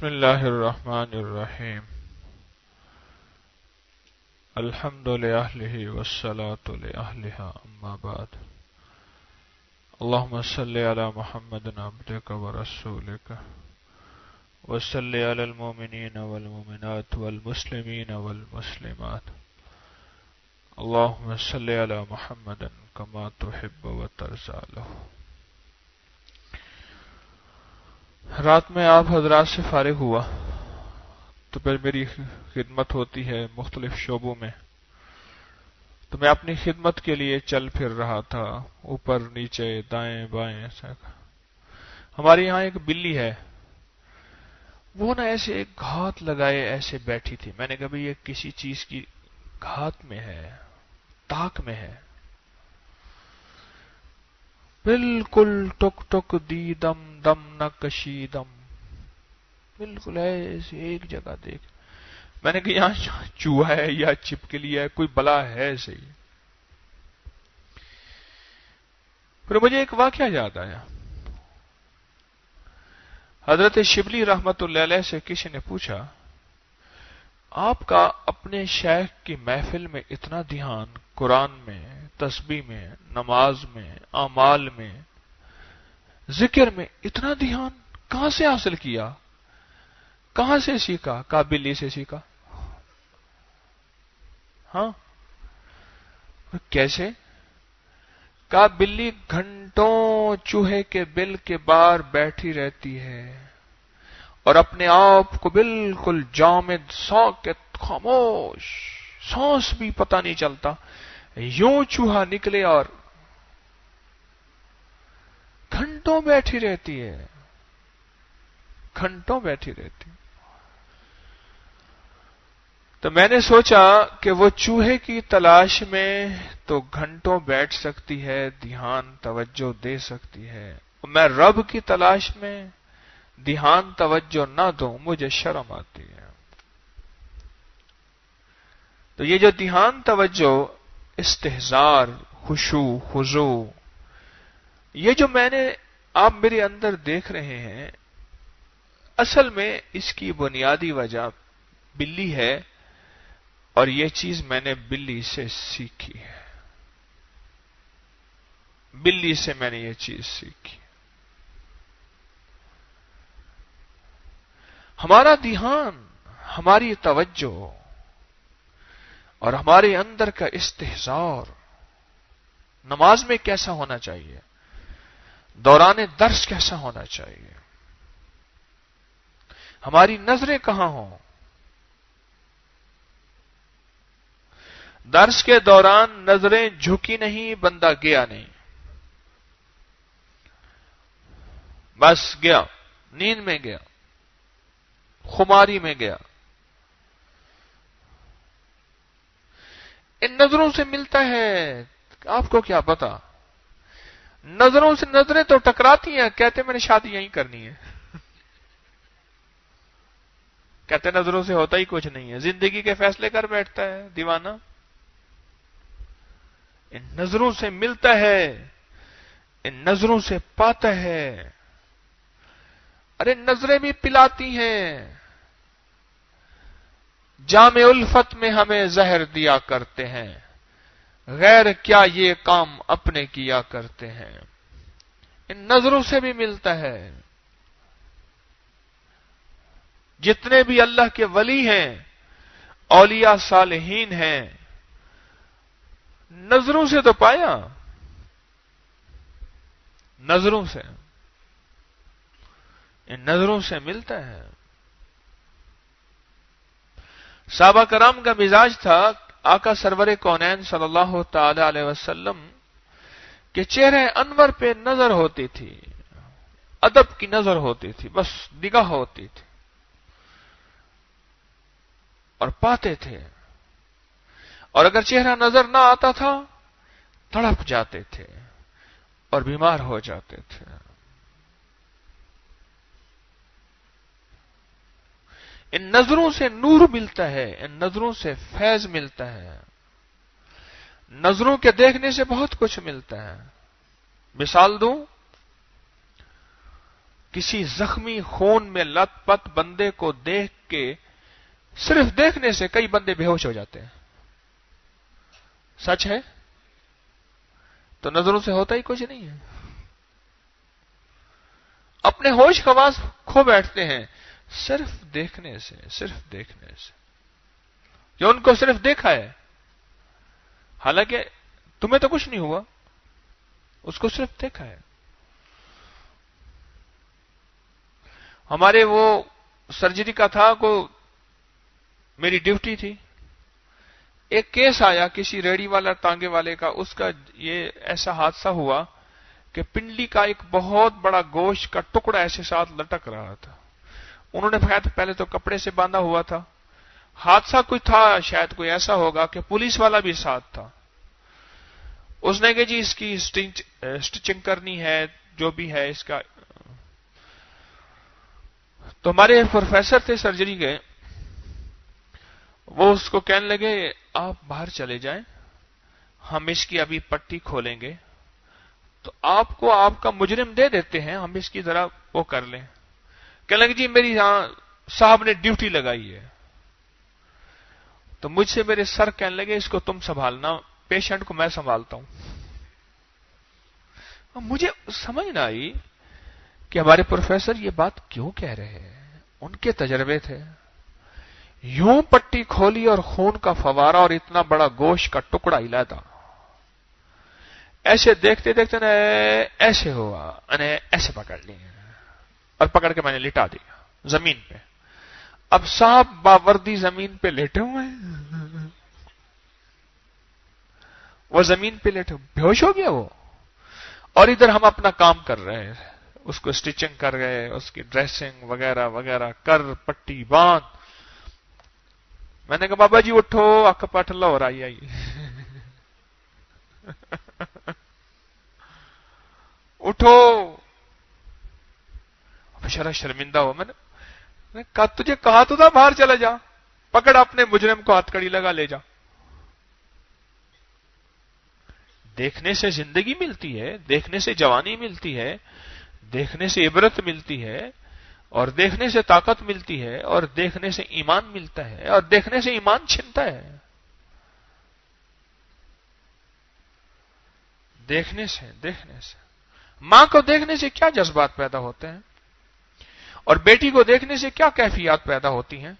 بسم اللہ الرحمن الرحیم الحمد للہ والصلاة لأہلہا اما بعد اللہم صلی علی محمد عبدک ورسولک وصلی علی المؤمنین والمؤمنات والمسلمین والمسلمات اللہم صلی علی محمد کما تحب وترضی عنہ۔ رات میں آپ حضرات سے فارغ ہوا تو پھر میری خدمت ہوتی ہے مختلف شعبوں میں، تو میں اپنی خدمت کے لیے چل پھر رہا تھا، اوپر نیچے دائیں بائیں۔ ہمارے یہاں ایک بلی ہے، وہ نا ایسے ایک گھات لگائے ایسے بیٹھی تھی۔ میں نے کہا بھئی یہ کسی چیز کی گھات میں ہے، تاک میں ہے، بالکل ٹک ٹک دی دم دم نہ کشیدم، بالکل ایسے ایک جگہ دیکھ۔ میں نے کہا یہاں چوہا ہے یا چھپکلی ہے، کوئی بلا ہے صحیح۔ پھر مجھے ایک واقعہ یاد آیا۔ حضرت شبلی رحمت اللہ علیہ سے کسی نے پوچھا، آپ کا اپنے شیخ کی محفل میں اتنا دھیان، قرآن میں، تسبیح میں، نماز میں، اعمال میں، ذکر میں اتنا دھیان کہاں سے حاصل کیا، کہاں سے سیکھا؟ کہا بلی سے سیکھا۔ ہاں کیسے؟ کہا بلی گھنٹوں چوہے کے بل کے باہر بیٹھی رہتی ہے اور اپنے آپ کو بالکل جامد، ساکت، خاموش، سانس بھی پتہ نہیں چلتا، یوں چوہا نکلے اور گھنٹوں بیٹھی رہتی ہے، گھنٹوں بیٹھی رہتی۔ تو میں نے سوچا کہ وہ چوہے کی تلاش میں تو گھنٹوں بیٹھ سکتی ہے، دھیان توجہ دے سکتی ہے، میں رب کی تلاش میں دھیان توجہ نہ دوں، مجھے شرم آتی ہے۔ تو یہ جو دھیان توجہ، استحضار، خشوع، خضوع، یہ جو آپ میرے اندر دیکھ رہے ہیں، اصل میں اس کی بنیادی وجہ بلی ہے، اور یہ چیز میں نے بلی سے سیکھی ہے، بلی سے میں نے یہ چیز سیکھی۔ ہمارا دھیان، ہماری توجہ اور ہمارے اندر کا استحضار نماز میں کیسا ہونا چاہیے، دوران درس کیسا ہونا چاہیے، ہماری نظریں کہاں ہوں، درس کے دوران نظریں جھکی نہیں، بندہ گیا نہیں، بس گیا، نیند میں گیا، خماری میں گیا۔ ان نظروں سے ملتا ہے، آپ کو کیا پتا، نظروں سے نظریں تو ٹکراتی ہیں، کہتے میں نے شادی یہیں کرنی ہے، کہتے نظروں سے ہوتا ہی کچھ نہیں ہے، زندگی کے فیصلے کر بیٹھتا ہے دیوانہ۔ ان نظروں سے ملتا ہے، ان نظروں سے پاتا ہے، ارے نظریں بھی پلاتی ہیں، جام الفت میں ہمیں زہر دیا کرتے ہیں، غیر کیا یہ کام اپنے کیا کرتے ہیں۔ ان نظروں سے بھی ملتا ہے۔ جتنے بھی اللہ کے ولی ہیں، اولیاء صالحین ہیں، نظروں سے تو پایا، نظروں سے، ان نظروں سے ملتا ہے۔ صحابہ کرام کا مزاج تھا، آقا سرور کونین صلی اللہ تعالی علیہ وسلم کے چہرے انور پہ نظر ہوتی تھی، ادب کی نظر ہوتی تھی، بس نگاہ ہوتی تھی اور پاتے تھے، اور اگر چہرہ نظر نہ آتا تھا تڑپ جاتے تھے اور بیمار ہو جاتے تھے۔ ان نظروں سے نور ملتا ہے، ان نظروں سے فیض ملتا ہے، نظروں کے دیکھنے سے بہت کچھ ملتا ہے۔ مثال دوں کسی زخمی خون میں لت پت بندے کو دیکھ کے، صرف دیکھنے سے کئی بندے بے ہوش ہو جاتے ہیں. سچ ہے؟ تو نظروں سے ہوتا ہی کچھ نہیں ہے. اپنے ہوش خواص کھو بیٹھتے ہیں صرف دیکھنے سے، صرف دیکھنے سے. جو ان کو صرف دیکھا ہے، حالانکہ تمہیں تو کچھ نہیں ہوا، اس کو صرف دیکھا ہے. ہمارے وہ سرجری کا تھا، کو میری ڈیوٹی تھی. ایک کیس آیا کسی ریڑی والا ٹانگے والے کا، اس کا یہ ایسا حادثہ ہوا کہ پنڈلی کا ایک بہت بڑا گوشت کا ٹکڑا ایسے ساتھ لٹک رہا تھا. انہوں نے پہلے تو کپڑے سے باندھا ہوا تھا. حادثہ کوئی تھا، شاید کوئی ایسا ہوگا کہ پولیس والا بھی ساتھ تھا. اس نے کہ جی اس کی سٹچنگ کرنی ہے، جو بھی ہے اس کا. تو ہمارے پروفیسر تھے سرجری کے، وہ اس کو کہنے لگے آپ باہر چلے جائیں، ہم اس کی ابھی پٹی کھولیں گے، تو آپ کو آپ کا مجرم دے دیتے ہیں، ہم اس کی ذرا وہ کر لیں. کہنے لگے جی میری صاحب نے ڈیوٹی لگائی ہے. تو مجھ سے میرے سر کہنے لگے اس کو تم سنبھالنا، پیشنٹ کو میں سنبھالتا ہوں. مجھے سمجھ نہ آئی کہ ہمارے پروفیسر یہ بات کیوں کہہ رہے ہیں. ان کے تجربے تھے. یوں پٹی کھولی اور خون کا فوارہ اور اتنا بڑا گوشت کا ٹکڑا علیحدہ. ایسے دیکھتے دیکھتے نا ایسے ہوا، ایسے پکڑ لیا اور پکڑ کے میں نے لٹا دیا زمین پہ. اب صاحب باوردی زمین پہ لیٹے ہوئے ہیں، وہ زمین پہ لیٹے بے ہوش ہو گیا وہ، اور ادھر ہم اپنا کام کر رہے ہیں، اس کو سٹچنگ کر گئے، اس کی ڈریسنگ وغیرہ وغیرہ کر، پٹی باندھ. میں نے کہا بابا جی اٹھو، اک پٹ لو، آئی اٹھو. بشرا شرمندہ ہو. میں نے کہا تجھے کہا تو تھا باہر چلا جا، پکڑ اپنے مجرم کو، ہاتھ کڑی لگا لے جا. دیکھنے سے زندگی ملتی ہے، دیکھنے سے جوانی ملتی ہے، دیکھنے سے عبرت ملتی ہے، اور دیکھنے سے طاقت ملتی ہے، اور دیکھنے سے ایمان ملتا ہے، اور دیکھنے سے ایمان چھنتا ہے. دیکھنے سے ماں کو دیکھنے سے کیا جذبات پیدا ہوتے ہیں، اور بیٹی کو دیکھنے سے کیا کیفیات پیدا ہوتی ہیں،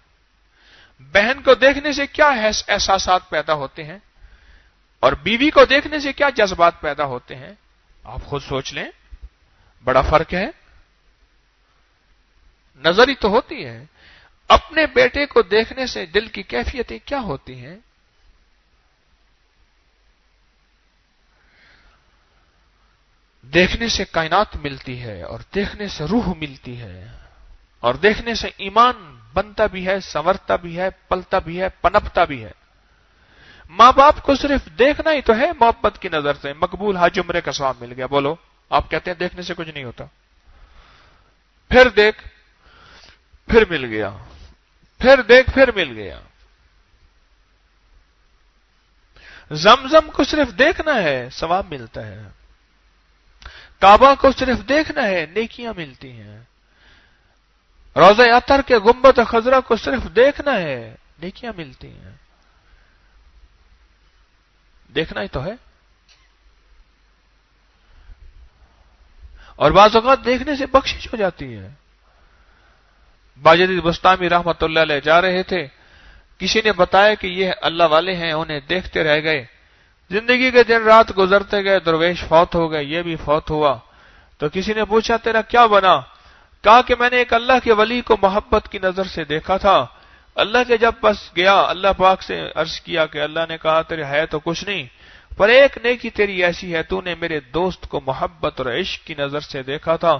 بہن کو دیکھنے سے کیا احساسات پیدا ہوتے ہیں، اور بیوی کو دیکھنے سے کیا جذبات پیدا ہوتے ہیں. آپ خود سوچ لیں، بڑا فرق ہے. نظر ہی تو ہوتی ہے. اپنے بیٹے کو دیکھنے سے دل کی کیفیتیں کیا ہوتی ہیں. دیکھنے سے کائنات ملتی ہے، اور دیکھنے سے روح ملتی ہے، اور دیکھنے سے ایمان بنتا بھی ہے، سنورتا بھی ہے، پلتا بھی ہے، پنپتا بھی ہے. ماں باپ کو صرف دیکھنا ہی تو ہے محبت کی نظر سے. مقبول حج عمرے کا ثواب مل گیا. بولو، آپ کہتے ہیں دیکھنے سے کچھ نہیں ہوتا. پھر دیکھ، پھر مل گیا، پھر دیکھ، پھر مل گیا. زمزم کو صرف دیکھنا ہے، ثواب ملتا ہے. کعبہ کو صرف دیکھنا ہے، نیکیاں ملتی ہیں. روضہ اطہر کے گنبد خضرا کو صرف دیکھنا ہے، نیکیاں ملتی ہیں. دیکھنا ہی تو ہے. اور بعض اوقات دیکھنے سے بخشش ہو جاتی ہے. باجد بستامی رحمت اللہ علیہ جا رہے تھے، کسی نے بتایا کہ یہ اللہ والے ہیں، انہیں دیکھتے رہ گئے. زندگی کے دن رات گزرتے گئے، درویش فوت ہو گئے، یہ بھی فوت ہوا. تو کسی نے پوچھا تیرا کیا بنا؟ کہا کہ میں نے ایک اللہ کے ولی کو محبت کی نظر سے دیکھا تھا. اللہ کے جب بس گیا، اللہ پاک سے عرض کیا کہ اللہ نے کہا تیرے ہے تو کچھ نہیں، پر ایک نیکی تیری ایسی ہے، تو نے میرے دوست کو محبت اور عشق کی نظر سے دیکھا تھا.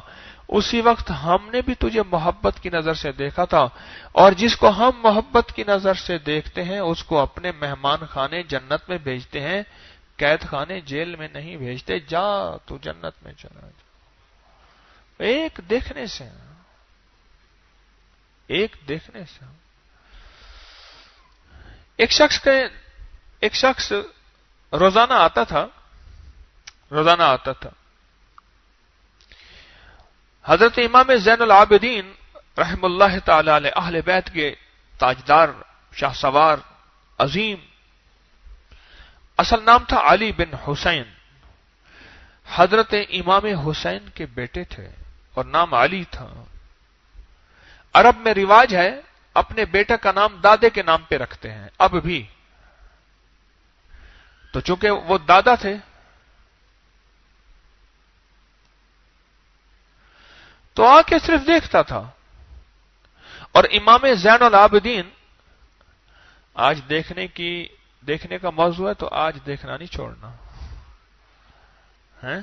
اسی وقت ہم نے بھی تجھے محبت کی نظر سے دیکھا تھا، اور جس کو ہم محبت کی نظر سے دیکھتے ہیں اس کو اپنے مہمان خانے جنت میں بھیجتے ہیں، قید خانے جیل میں نہیں بھیجتے. جا تو جنت میں چلا جا. ایک دیکھنے سے، ایک دیکھنے سے. ایک شخص روزانہ آتا تھا. حضرت امام زین العابدین رحم اللہ تعالی علیہ اہل بیت کے تاجدار، شاہ سوار، عظیم، اصل نام تھا علی بن حسین، حضرت امام حسین کے بیٹے تھے اور نام علی تھا۔ عرب میں رواج ہے اپنے بیٹے کا نام دادے کے نام پہ رکھتے ہیں اب بھی، تو چونکہ وہ دادا تھے تو آ کے صرف دیکھتا تھا۔ اور امام زین العابدین آج دیکھنے کا موضوع ہے تو آج دیکھنا نہیں چھوڑنا ہے۔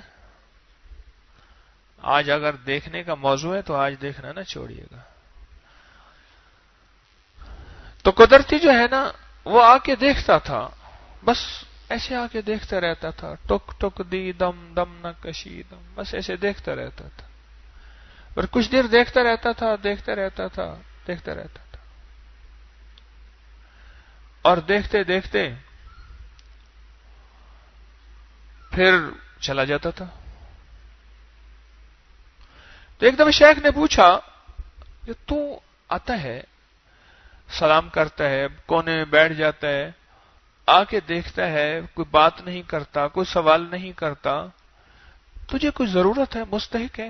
آج اگر دیکھنے کا موضوع ہے تو آج دیکھنا نہ چھوڑیے گا۔ تو قدرتی جو ہے نا وہ آ کے دیکھتا تھا، بس ایسے آ کے دیکھتا رہتا تھا، ٹک ٹک دی دم دم نہ کشی دم، بس ایسے دیکھتا رہتا تھا۔ اور کچھ دیر دیکھتا رہتا تھا، دیکھتا رہتا تھا، دیکھتا رہتا تھا، اور دیکھتے دیکھتے پھر چلا جاتا تھا۔ تو ایک دفعہ شیخ نے پوچھا کہ تو آتا ہے، سلام کرتا ہے، کونے میں بیٹھ جاتا ہے، آ کے دیکھتا ہے، کوئی بات نہیں کرتا، کوئی سوال نہیں کرتا، تجھے کوئی ضرورت ہے، مستحق ہے؟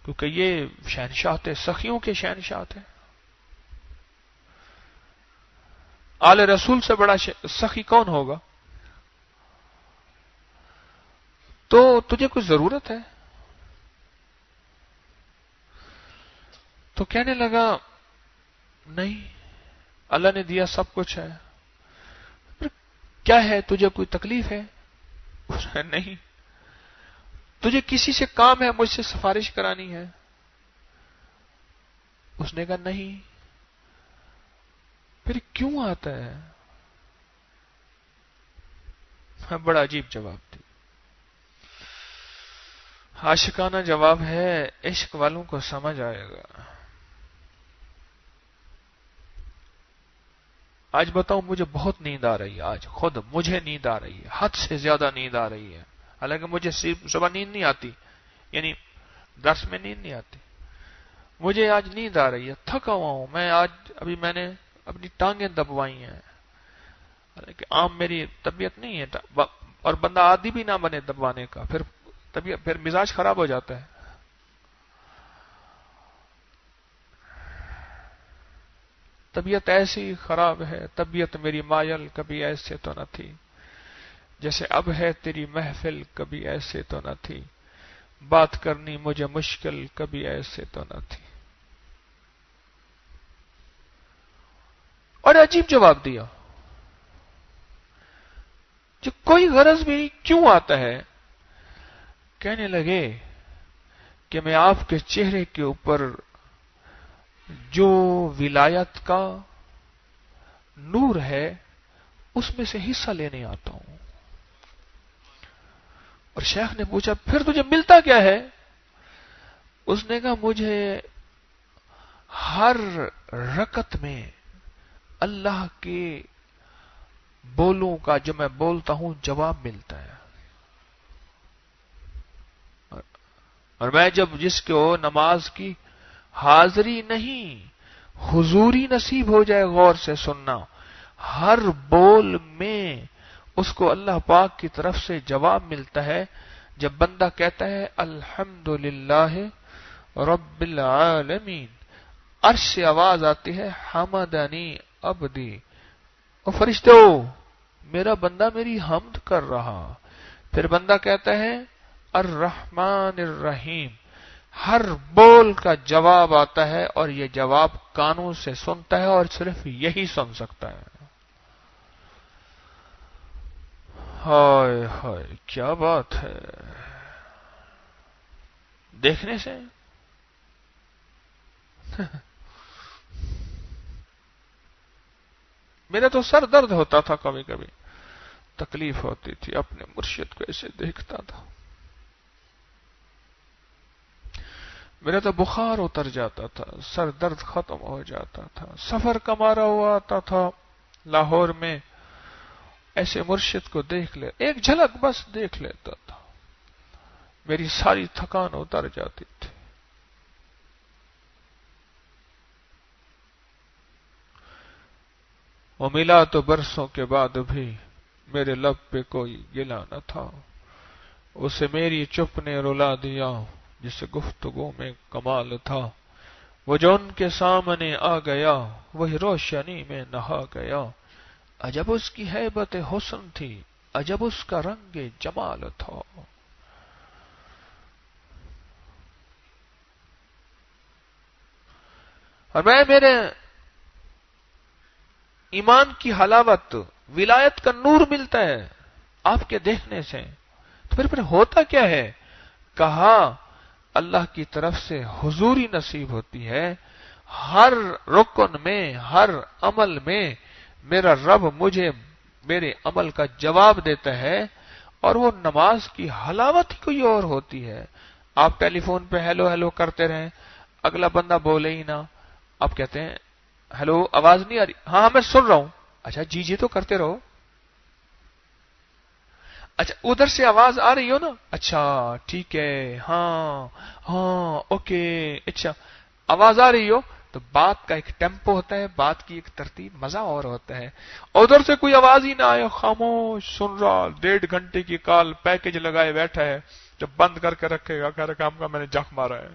کیونکہ یہ شہنشاہ تھے، سخیوں کے شہنشاہ تھے۔ آل رسول سے بڑا سخی کون ہوگا؟ تو تجھے کوئی ضرورت ہے؟ تو کہنے لگا نہیں، اللہ نے دیا سب کچھ ہے۔ کیا ہے، تجھے کوئی تکلیف ہے؟ نہیں۔ تجھے کسی سے کام ہے، مجھ سے سفارش کرانی ہے؟ اس نے کہا نہیں۔ پھر کیوں آتا ہے؟ بڑا عجیب جواب دی، عاشقانہ جواب ہے، عشق والوں کو سمجھ آئے گا۔ آج بتاؤں، مجھے بہت نیند آ رہی ہے، آج خود مجھے نیند آ رہی ہے، حد سے زیادہ نیند آ رہی ہے۔ حالانکہ مجھے صبح نیند نہیں آتی، یعنی درس میں نیند نہیں آتی، مجھے آج نیند آ رہی ہے، تھکا ہوا ہوں میں آج۔ ابھی میں نے اپنی ٹانگیں دبوائی ہیں، حالانکہ عام میری طبیعت نہیں ہے، اور بندہ عادی بھی نہ بنے دبوانے کا، پھر مزاج خراب ہو جاتا ہے۔ طبیعت ایسی خراب ہے، طبیعت میری مائل کبھی ایسے تو نہ تھی، جیسے اب ہے تیری محفل کبھی ایسے تو نہ تھی، بات کرنی مجھے مشکل کبھی ایسے تو نہ تھی۔ اور عجیب جواب دیا، جو کوئی غرض بھی نہیں، کیوں آتا ہے؟ کہنے لگے کہ میں آپ کے چہرے کے اوپر جو ولایت کا نور ہے اس میں سے حصہ لینے آتا ہوں۔ اور شیخ نے پوچھا پھر تجھے ملتا کیا ہے؟ اس نے کہا مجھے ہر رکعت میں اللہ کے بولوں کا جو میں بولتا ہوں جواب ملتا ہے، اور میں جب جس کو نماز کی حاضری نہیں حضوری نصیب ہو جائے، غور سے سننا، ہر بول میں اس کو اللہ پاک کی طرف سے جواب ملتا ہے۔ جب بندہ کہتا ہے الحمدللہ رب العالمین، عرش سے آواز آتی ہے حمدنی عبدی، اور فرشتو میرا بندہ میری حمد کر رہا۔ پھر بندہ کہتا ہے الرحمن الرحیم، ہر بول کا جواب آتا ہے، اور یہ جواب کانوں سے سنتا ہے اور صرف یہی سن سکتا ہے۔ ہائے ہائے کیا بات ہے! دیکھنے سے میرا تو سر درد ہوتا تھا، کبھی کبھی تکلیف ہوتی تھی، اپنے مرشد کو ایسے دیکھتا تھا، میرا تو بخار اتر جاتا تھا، سر درد ختم ہو جاتا تھا۔ سفر کمارا ہوا آتا تھا لاہور میں، ایسے مرشد کو دیکھ لے، ایک جھلک بس دیکھ لیتا تھا، میری ساری تھکان اتر جاتی تھی. وہ ملا تو برسوں کے بعد بھی میرے لب پہ کوئی گلا نہ تھا. اسے میری چپ نے رلا دیا جسے گفتگو میں کمال تھا. وہ جو ان کے سامنے آ گیا وہی روشنی میں نہا گیا. عجب اس کی ہیبت حسن تھی، عجب اس کا رنگ جمال تھا. اور میں میرے ایمان کی حلاوت، ولایت کا نور ملتا ہے آپ کے دیکھنے سے. تو پھر ہوتا کیا ہے؟ کہا اللہ کی طرف سے حضوری نصیب ہوتی ہے. ہر رکن میں، ہر عمل میں میرا رب مجھے میرے عمل کا جواب دیتا ہے. اور وہ نماز کی حلاوت ہی کوئی اور ہوتی ہے. آپ ٹیلی فون پہ ہیلو ہیلو کرتے رہیں، اگلا بندہ بولے ہی نہ، آپ کہتے ہیں ہیلو آواز نہیں آ رہی، ہاں میں سن رہا ہوں، اچھا جی جی تو کرتے رہو. اچھا ادھر سے آواز آ رہی ہو نا، اچھا ٹھیک ہے، ہاں ہاں اوکے، اچھا آواز آ رہی ہو تو بات کا ایک ٹیمپو ہوتا ہے، بات کی ایک ترتیب، مزہ اور ہوتا ہے. ادھر سے کوئی آواز ہی نہ آئے، خاموش سن رہا، 1.5 گھنٹے کی کال پیکج لگائے بیٹھا ہے، جب بند کر کے رکھے گا کہہ رہا کام کا میں نے جک مارا ہے.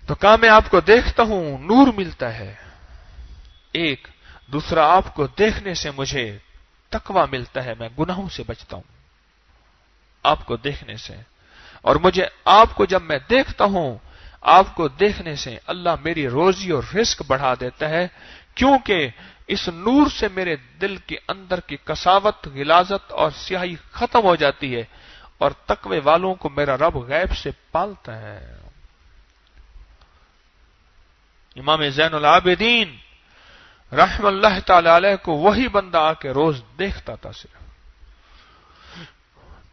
تو کہا میں آپ کو دیکھتا ہوں نور ملتا ہے ایک، دوسرا آپ کو دیکھنے سے مجھے تقوی ملتا ہے، میں گناہوں سے بچتا ہوں آپ کو دیکھنے سے. اور مجھے آپ کو جب میں دیکھتا ہوں، آپ کو دیکھنے سے اللہ میری روزی اور رزق بڑھا دیتا ہے، کیونکہ اس نور سے میرے دل کے اندر کی کساوت، غلاظت اور سیاہی ختم ہو جاتی ہے، اور تقوی والوں کو میرا رب غیب سے پالتا ہے. امام زین العابدین رحم اللہ تعالی علیہ کو وہی بندہ آ کے روز دیکھتا تھا، صرف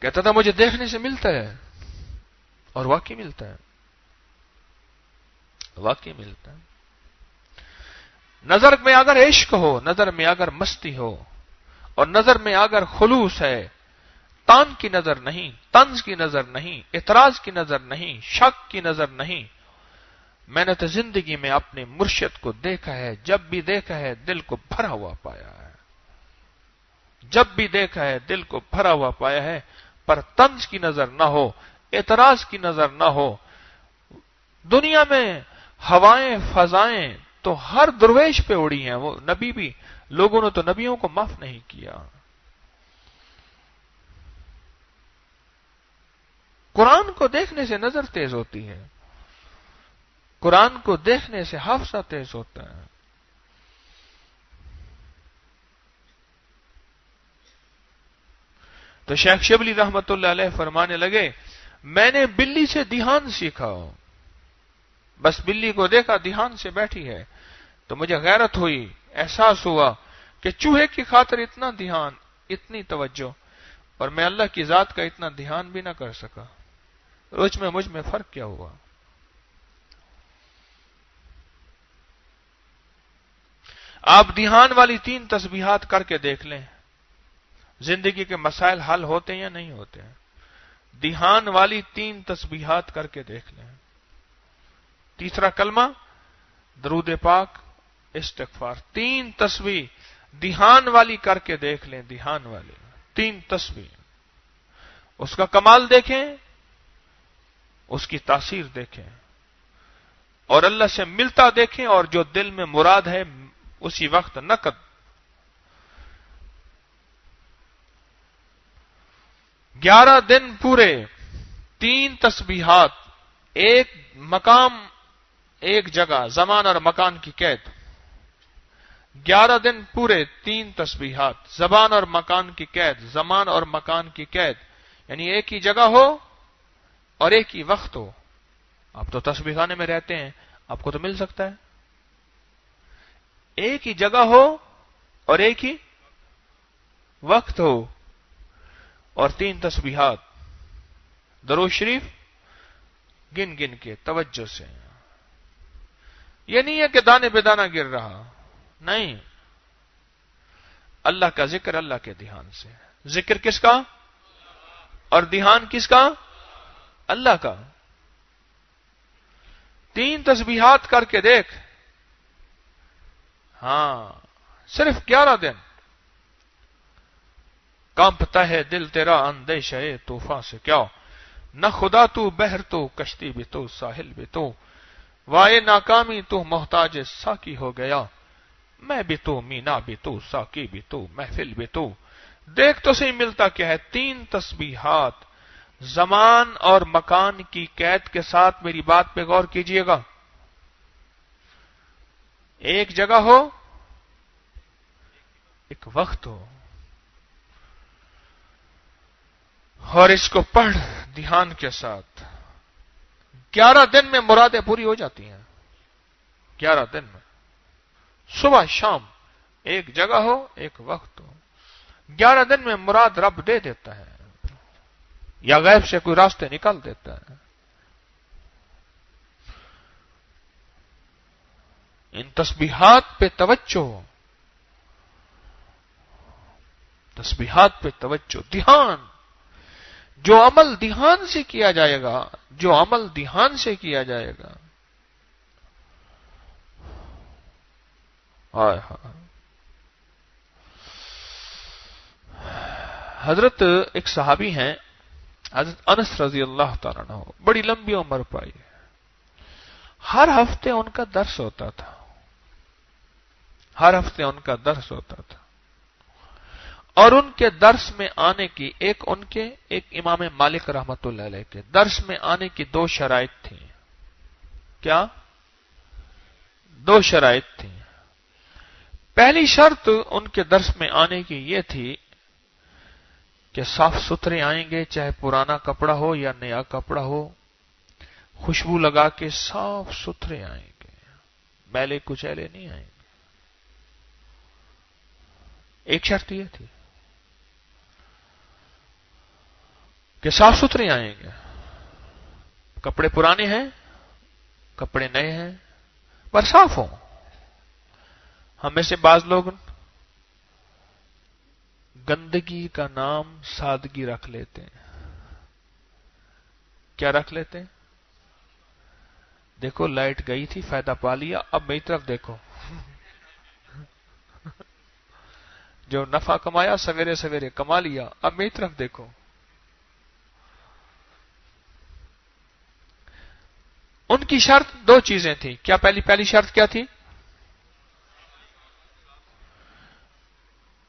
کہتا تھا مجھے دیکھنے سے ملتا ہے، اور واقعی ملتا ہے، واقعی ملتا ہے. نظر میں اگر عشق ہو، نظر میں اگر مستی ہو، اور نظر میں اگر خلوص ہے، تان کی نظر نہیں، طنز کی نظر نہیں، اعتراض کی نظر نہیں، شک کی نظر نہیں. میں نے تو زندگی میں اپنے مرشد کو دیکھا ہے، جب بھی دیکھا ہے دل کو بھرا ہوا پایا ہے، جب بھی دیکھا ہے دل کو بھرا ہوا پایا ہے. پر طنز کی نظر نہ ہو، اعتراض کی نظر نہ ہو. دنیا میں ہوائیں فضائیں تو ہر درویش پہ اڑی ہیں، وہ نبی بھی، لوگوں نے تو نبیوں کو معاف نہیں کیا. قرآن کو دیکھنے سے نظر تیز ہوتی ہے، قرآن کو دیکھنے سے حافظہ تیز ہوتا ہے. تو شیخ شبلی رحمت اللہ علیہ فرمانے لگے میں نے بلی سے دھیان سیکھا، بس بلی کو دیکھا دھیان سے بیٹھی ہے تو مجھے غیرت ہوئی، احساس ہوا کہ چوہے کی خاطر اتنا دھیان، اتنی توجہ، اور میں اللہ کی ذات کا اتنا دھیان بھی نہ کر سکا. روز میں مجھ میں فرق کیا ہوا؟ آپ دھیان والی 3 تسبیحات کر کے دیکھ لیں، زندگی کے مسائل حل ہوتے ہیں یا نہیں ہوتے ہیں. دھیان والی 3 تسبیحات کر کے دیکھ لیں. تیسرا کلمہ، درود پاک، استغفار، 3 تسبیح دھیان والی کر کے دیکھ لیں. دھیان والی 3 تسبیح، اس کا کمال دیکھیں، اس کی تاثیر دیکھیں، اور اللہ سے ملتا دیکھیں، اور جو دل میں مراد ہے اسی وقت نقد. 11 دن پورے 3 تسبیحات، ایک مقام ایک جگہ، زمان اور مکان کی قید. 11 دن پورے 3 تسبیحات، زبان اور مکان کی قید، زمان اور مکان کی قید، یعنی ایک ہی جگہ ہو اور ایک ہی وقت ہو. آپ تو تسبیح خانے میں رہتے ہیں، آپ کو تو مل سکتا ہے. ایک ہی جگہ ہو اور ایک ہی وقت ہو، اور 3 تسبیحات، درود شریف گن گن کے توجہ سے. یہ نہیں ہے کہ دانے پہ دانہ گر رہا، نہیں، اللہ کا ذکر اللہ کے دھیان سے. ذکر کس کا اور دھیان کس کا؟ اللہ کا. 3 تسبیحات کر کے دیکھ. ہاں صرف 11 دن. کانپتا ہے دل تیرا اندیشہ طوفان سے کیا، نہ خدا تو بحر تو کشتی بھی تو ساحل بھی تو، وائے ناکامی تو محتاج ساکی ہو گیا، میں بھی تو مینا بھی تو ساکی بھی تو محفل بھی تو. دیکھ تو صحیح ملتا کیا ہے. 3 تسبیحات زمان اور مکان کی قید کے ساتھ. میری بات پہ غور کیجئے گا. ایک جگہ ہو، ایک وقت ہو، اور اس کو پڑھ دھیان کے ساتھ. 11 دن میں مرادیں پوری ہو جاتی ہیں. 11 دن میں صبح شام ایک جگہ ہو، ایک وقت ہو. 11 دن میں مراد رب دے دیتا ہے یا غیب سے کوئی راستے نکال دیتا ہے. ان تسبیحات پہ توجہ، تسبیحات پہ توجہ، دھیان. جو عمل دھیان سے کیا جائے گا، جو عمل دھیان سے کیا جائے گا، ہائے ہائے. حضرت ایک صحابی ہیں، حضرت انس رضی اللہ تعالیٰ عنہ، بڑی لمبی عمر پائی. ہر ہفتے ان کا درس ہوتا تھا، ہر ہفتے ان کا درس ہوتا تھا. اور ان کے درس میں آنے کی ایک امام مالک رحمت اللہ علیہ کے درس میں آنے کی 2 شرائط تھیں. کیا؟ 2 شرائط تھیں. پہلی شرط ان کے درس میں آنے کی یہ تھی کہ صاف ستھرے آئیں گے، چاہے پرانا کپڑا ہو یا نیا کپڑا ہو، خوشبو لگا کے صاف ستھرے آئیں گے، میلے کچیلے نہیں آئیں گے. ایک شرط یہ تھی کہ صاف ستھرے آئیں گے. کپڑے پرانے ہیں، کپڑے نئے ہیں، پر صاف ہوں. ہمیں سے بعض لوگ گندگی کا نام سادگی رکھ لیتے ہیں. کیا رکھ لیتے ہیں؟ دیکھو لائٹ گئی تھی، فائدہ پا لیا، اب میری طرف دیکھو. جو نفع کمایا سویرے سویرے کما لیا، اب میری طرف دیکھو. ان کی شرط 2 چیزیں تھیں. کیا پہلی شرط کیا تھی؟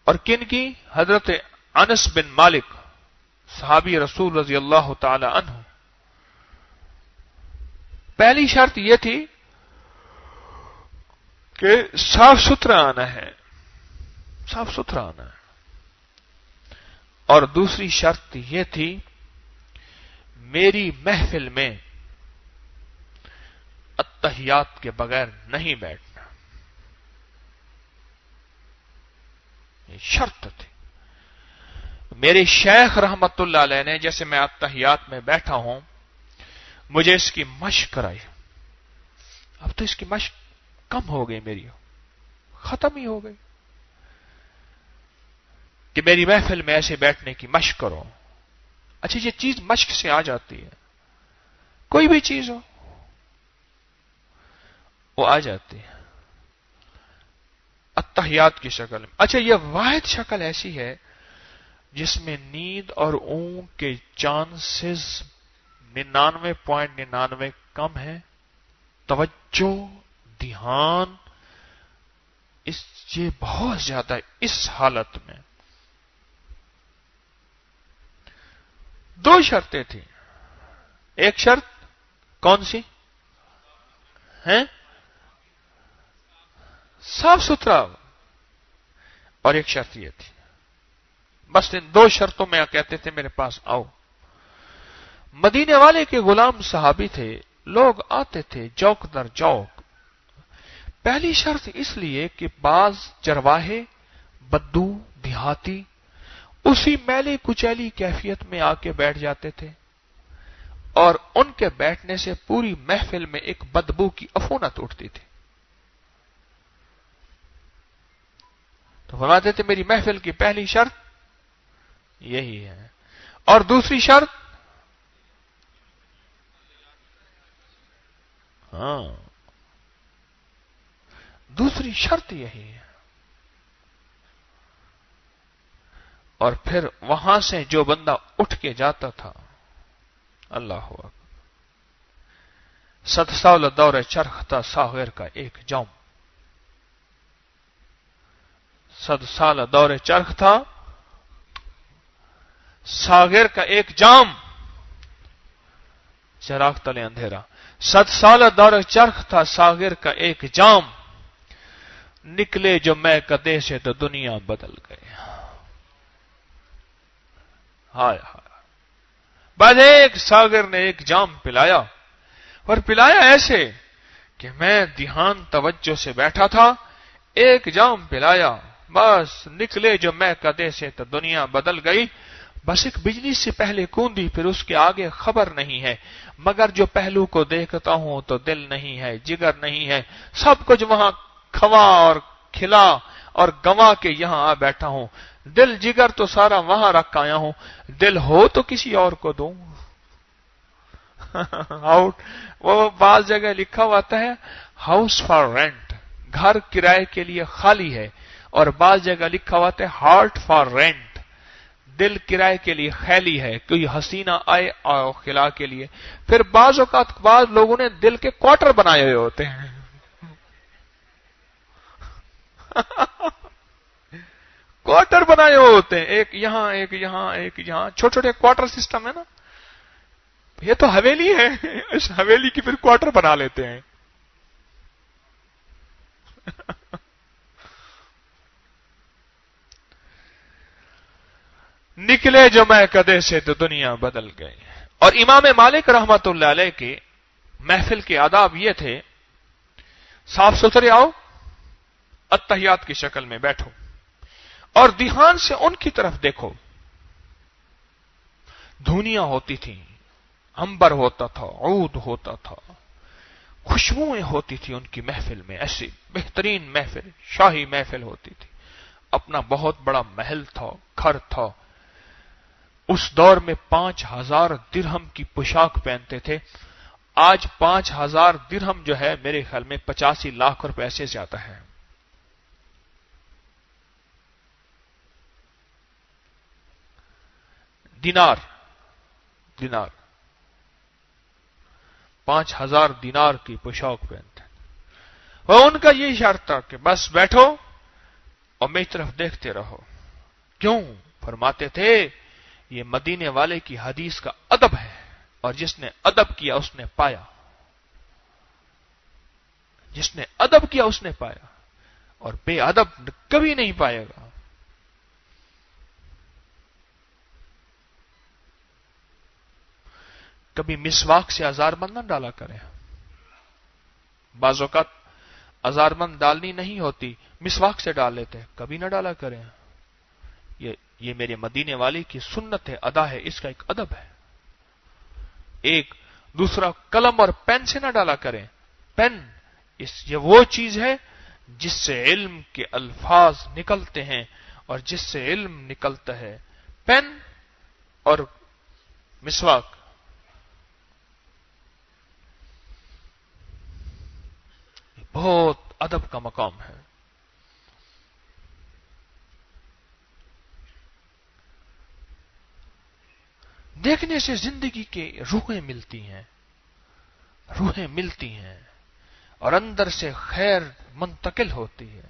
اور کن کی؟ حضرت انس بن مالک صحابی رسول رضی اللہ تعالی عنہ. پہلی شرط یہ تھی کہ صاف ستھرا آنا ہے، صاف ستھرا آنا ہے. اور دوسری شرط یہ تھی میری محفل میں اتحیات کے بغیر نہیں بیٹھنا. یہ شرط تھی. میرے شیخ رحمت اللہ علیہ نے جیسے میں اتحیات میں بیٹھا ہوں، مجھے اس کی مشق کرائی. اب تو اس کی مشق کم ہو گئی، میری ختم ہی ہو گئی کہ میری محفل میں ایسے بیٹھنے کی مشق کرو. اچھا یہ چیز مشق سے آ جاتی ہے، کوئی بھی چیز ہو وہ آ جاتی ہے اتحیات کی شکل میں. اچھا یہ واحد شکل ایسی ہے جس میں نیند اور اونگ کے چانسز 99.99 کم ہے. توجہ، دھیان، یہ بہت زیادہ اس حالت میں. 2 شرطیں تھیں. ایک شرط کون سی ہے؟ صاف ستھرا. اور ایک شرط یہ تھی، بس ان 2 شرطوں میں کہتے تھے میرے پاس آؤ. مدینے والے کے غلام صحابی تھے، لوگ آتے تھے جوک در جوک. پہلی شرط اس لیے کہ بعض چرواہے بدو دیہاتی اسی میلے کچیلی کیفیت میں آ کے بیٹھ جاتے تھے اور ان کے بیٹھنے سے پوری محفل میں ایک بدبو کی عفونت اٹھتی تھی. تو فرماتے تھے میری محفل کی پہلی شرط یہی ہے، اور دوسری شرط دوسری شرط یہی ہے. اور پھر وہاں سے جو بندہ اٹھ کے جاتا تھا، اللہ اکبر، 7 سال دور چرخ تھا ساغر کا ایک جام. 7 سال دور چرخ تھا ساغر کا ایک جام، چراغ تلے اندھیرا. 7 سال دور چرخ تھا ساغر کا ایک جام، نکلے جو میں کدے سے تو دنیا بدل گئے. ہائے ہائے، بعد ایک ساغر نے ایک جام پلایا، اور پلایا ایسے کہ میں دھیان توجہ سے بیٹھا تھا، ایک جام پلایا، بس نکلے جو میں کدے سے تو دنیا بدل گئی. بس ایک بجلی سے پہلے کوندی، پھر اس کے آگے خبر نہیں ہے، مگر جو پہلو کو دیکھتا ہوں تو دل نہیں ہے، جگر نہیں ہے، سب کچھ وہاں کھوا اور کھلا اور گنوا کے یہاں آ بیٹھا ہوں. دل جگر تو سارا وہاں رکھ آیا ہوں، دل ہو تو کسی اور کو دوں. آؤٹ. وہ بعض جگہ لکھا ہوا ہے ہاؤس فار رینٹ، گھر کرائے کے لیے خالی ہے، اور بعض جگہ لکھا ہوا ہے ہارٹ فار رینٹ، دل کرائے کے لیے خیلی ہے، کوئی حسینہ آئے اور خلا کے لیے. پھر بعض اوقات بعض لوگوں نے دل کے کوارٹر بنائے ہوئے ہوتے ہیں. کوارٹر بنائے ہوئے ہوتے ہیں، ایک یہاں ایک یہاں ایک یہاں، چھوٹے چھوٹے کوارٹر سسٹم ہے نا. یہ تو حویلی ہے، اس حویلی کی پھر کوارٹر بنا لیتے ہیں. نکلے جو میں کدے سے تو دنیا بدل گئی. اور امام مالک رحمت اللہ علیہ کے محفل کے آداب یہ تھے، صاف ستھرے آؤ، اتحیات کی شکل میں بیٹھو، اور دھیان سے ان کی طرف دیکھو. دھونیاں ہوتی تھیں، عنبر ہوتا تھا، عود ہوتا تھا، خوشبوئیں ہوتی تھی ان کی محفل میں، ایسی بہترین محفل، شاہی محفل ہوتی تھی. اپنا بہت بڑا محل تھا، گھر تھا. اس دور میں 5000 درہم کی پوشاک پہنتے تھے. آج 5000 درہم جو ہے میرے خیال میں 85 لاکھ روپے سے زیادہ ہے. دینار 5000 دینار کی پوشاک پہنتے. وہ ان کا یہ شرط تھا کہ بس بیٹھو اور میری طرف دیکھتے رہو. کیوں؟ فرماتے تھے یہ مدینے والے کی حدیث کا ادب ہے، اور جس نے ادب کیا اس نے پایا. جس نے ادب کیا اس نے پایا، اور بے ادب کبھی نہیں پائے گا. کبھی مسواک سے ہزاربند نہ ڈالا کریں. بعض اوقات ہزاربند ڈالنی نہیں ہوتی، مسواک سے ڈال لیتے، کبھی نہ ڈالا کریں. یہ میرے مدینے والی کی سنت ہے، ادا ہے، اس کا ایک ادب ہے. ایک دوسرا قلم اور پین سے نہ ڈالا کریں. پین یہ وہ چیز ہے جس سے علم کے الفاظ نکلتے ہیں، اور جس سے علم نکلتا ہے. پین اور مسواک بہت ادب کا مقام ہے. دیکھنے سے زندگی کے روحیں ملتی ہیں، اور اندر سے خیر منتقل ہوتی ہے.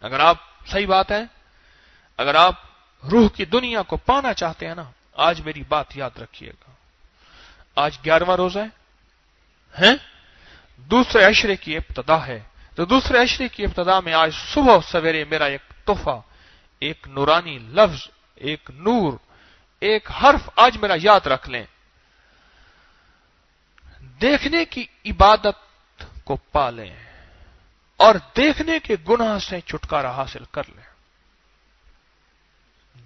اگر آپ، صحیح بات ہے، اگر آپ روح کی دنیا کو پانا چاہتے ہیں نا، آج میری بات یاد رکھیے گا. آج 11واں روزہ ہے، دوسرے عشرے کی ابتدا ہے. تو دوسرے عشرے کی ابتدا میں آج صبح سویرے میرا ایک تحفہ، ایک نورانی لفظ، ایک نور، ایک حرف آج میرا یاد رکھ لیں. دیکھنے کی عبادت کو پالیں اور دیکھنے کے گناہ سے چھٹکارا حاصل کر لیں.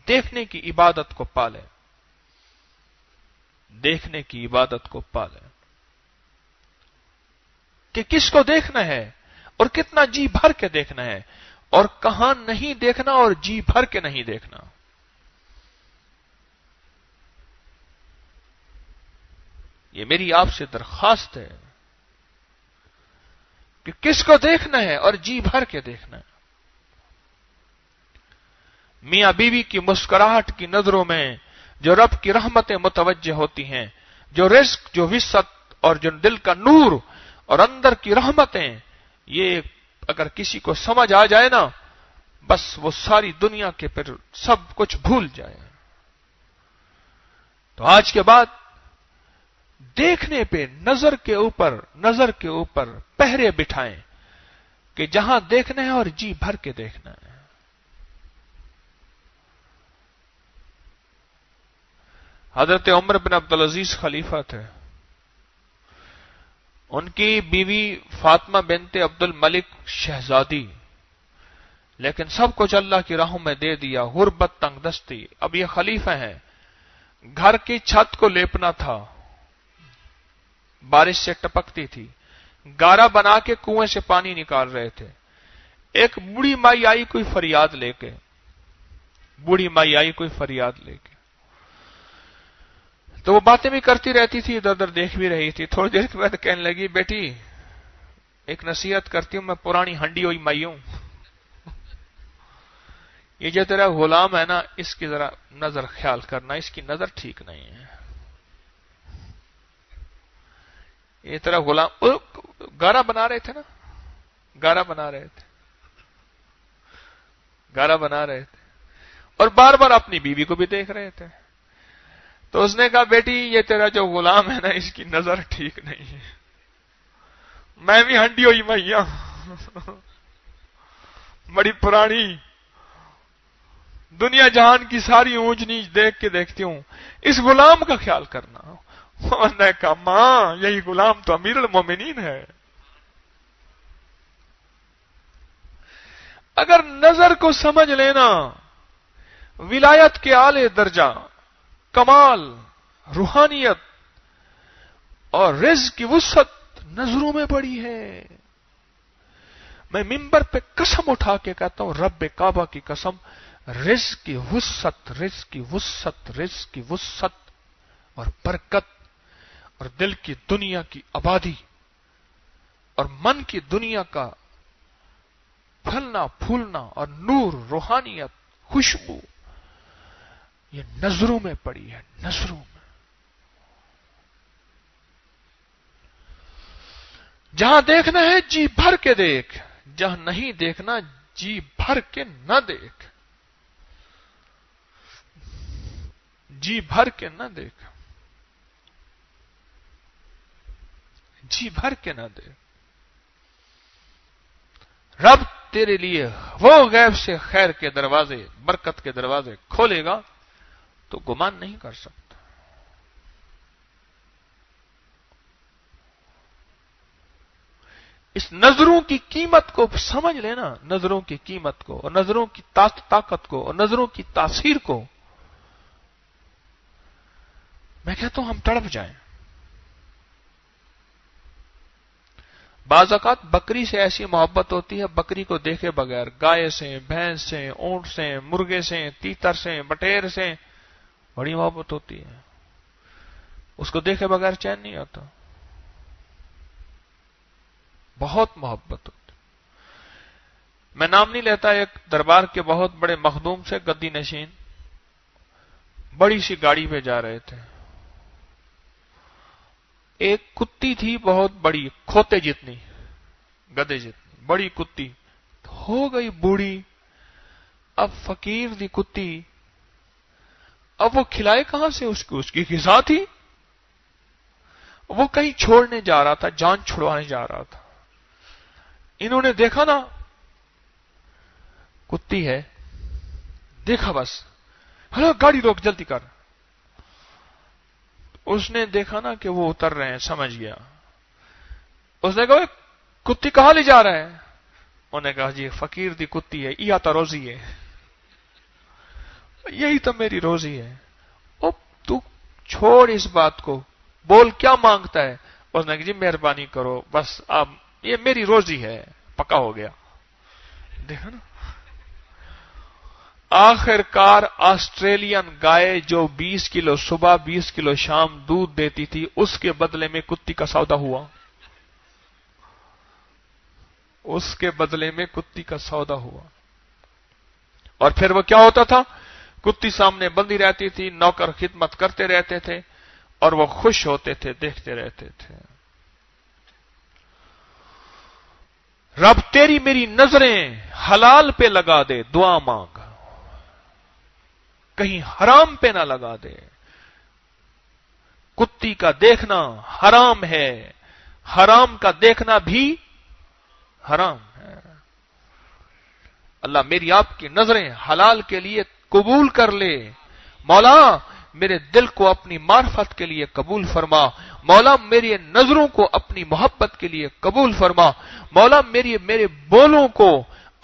دیکھنے کی عبادت کو پالیں، دیکھنے کی عبادت کو پالیں. کہ کس کو دیکھنا ہے اور کتنا جی بھر کے دیکھنا ہے اور کہاں نہیں دیکھنا اور جی بھر کے نہیں دیکھنا. یہ میری آپ سے درخواست ہے کہ کس کو دیکھنا ہے اور جی بھر کے دیکھنا ہے. میاں بیوی کی مسکراہٹ کی نظروں میں جو رب کی رحمتیں متوجہ ہوتی ہیں، جو رزق، جو وسعت اور جو دل کا نور اور اندر کی رحمتیں، یہ اگر کسی کو سمجھ آ جائے نا، بس وہ ساری دنیا کے پھر سب کچھ بھول جائے. تو آج کے بعد دیکھنے پہ نظر کے اوپر پہرے بٹھائیں کہ جہاں دیکھنا ہے اور جی بھر کے دیکھنا ہے. حضرت عمر بن عبدالعزیز خلیفہ تھے. ان کی بیوی فاطمہ بنت عبد الملک شہزادی، لیکن سب کچھ اللہ کی راہوں میں دے دیا، غربت، تنگ دستی. اب یہ خلیفہ ہیں، گھر کی چھت کو لیپنا تھا، بارش سے ٹپکتی تھی، گارا بنا کے کنویں سے پانی نکال رہے تھے. ایک بوڑھی مائی آئی کوئی فریاد لے کے، تو وہ باتیں بھی کرتی رہتی تھی، ادھر ادھر دیکھ بھی رہی تھی. تھوڑی دیر کے بعد کہنے لگی، بیٹی ایک نصیحت کرتی ہوں، میں پرانی ہنڈی ہوئی مائی ہوں، یہ جو تیرا غلام ہے نا، اس کی ذرا نظر خیال کرنا، اس کی نظر ٹھیک نہیں ہے. یہ تیرا غلام گارا بنا رہے تھے، اور بار بار اپنی بیوی کو بھی دیکھ رہے تھے. تو اس نے کہا، بیٹی یہ تیرا جو غلام ہے نا، اس کی نظر ٹھیک نہیں ہے، میں بھی ہنڈی ہوئی مائیا، بڑی پرانی، دنیا جہان کی ساری اونچ نیچ دیکھ کے دیکھتی ہوں، اس غلام کا خیال کرنا. انہوں نے کہا، ماں یہی غلام تو امیر المومنین ہے. اگر نظر کو سمجھ لینا، ولایت کے اعلی درجہ، کمال، روحانیت اور رزق کی وسعت نظروں میں پڑی ہے. میں ممبر پہ قسم اٹھا کے کہتا ہوں، رب کعبہ کی قسم، رزق کی وسعت اور برکت اور دل کی دنیا کی آبادی اور من کی دنیا کا پھلنا پھولنا اور نور، روحانیت، خوشبو، یہ نظروں میں پڑی ہے، نظروں میں. جہاں دیکھنا ہے جی بھر کے دیکھ، جہاں نہیں دیکھنا جی بھر کے نہ دیکھ، جی بھر کے نہ دیکھ، جی بھر کے نہ دیکھ. رب تیرے لیے وہ غیب سے خیر کے دروازے، برکت کے دروازے کھولے گا تو گمان نہیں کر سکتا. اس نظروں کی قیمت کو سمجھ لینا، نظروں کی قیمت کو اور نظروں کی طاقت کو اور نظروں کی تاثیر کو. میں کہتا ہوں ہم تڑپ جائیں. بعض اوقات بکری سے ایسی محبت ہوتی ہے، بکری کو دیکھے بغیر، گائے سے، بھینس سے، اونٹ سے، مرغے سے، تیتر سے، بٹیر سے بڑی محبت ہوتی ہے. اس کو دیکھے بغیر چین نہیں آتا، بہت محبت ہوتی. میں نام نہیں لیتا، ایک دربار کے بہت بڑے مخدوم سے، گدی نشین، بڑی سی گاڑی پہ جا رہے تھے. ایک کتی تھی بہت بڑی، کھوتے جتنی، گدے جتنی بڑی کتی، ہو گئی بوڑھی. اب فقیر دی کتی، اب وہ کھلائے کہاں سے؟ اس کی غذا تھی. وہ کہیں چھوڑنے جا رہا تھا، جان چھڑوانے جا رہا تھا. انہوں نے دیکھا نا کتی ہے، دیکھا بس، ہلو گاڑی روک، جلدی کر. اس نے دیکھا نا کہ وہ اتر رہے ہیں، سمجھ گیا. اس نے کہا، کتی کہاں لے جا رہا ہے؟ انہوں نے کہا، جی فقیر دی کتی ہے، یہ تو روزی ہے، یہی تو میری روزی ہے. او تو چھوڑ اس بات کو، بول کیا مانگتا ہے؟ اس نے کہا، جی مہربانی کرو، بس آپ یہ میری روزی ہے، پکا ہو گیا. دیکھا نا، آخر کار آسٹریلین گائے جو 20 کلو صبح 20 کلو شام دودھ دیتی تھی، اس کے بدلے میں کتی کا سودا ہوا. اس کے بدلے میں کتی کا سودا ہوا. اور پھر وہ کیا ہوتا تھا؟ کتی سامنے بندی رہتی تھی، نوکر خدمت کرتے رہتے تھے اور وہ خوش ہوتے تھے، دیکھتے رہتے تھے. رب تیری میری نظریں حلال پہ لگا دے، دعا مانگ، کہیں حرام پہ نہ لگا دے. کتی کا دیکھنا حرام ہے، حرام کا دیکھنا بھی حرام ہے. اللہ میری آپ کی نظریں حلال کے لیے قبول کر لے. مولا میرے دل کو اپنی معرفت کے لیے قبول فرما. مولا میری نظروں کو اپنی محبت کے لیے قبول فرما. مولا میرے بولوں کو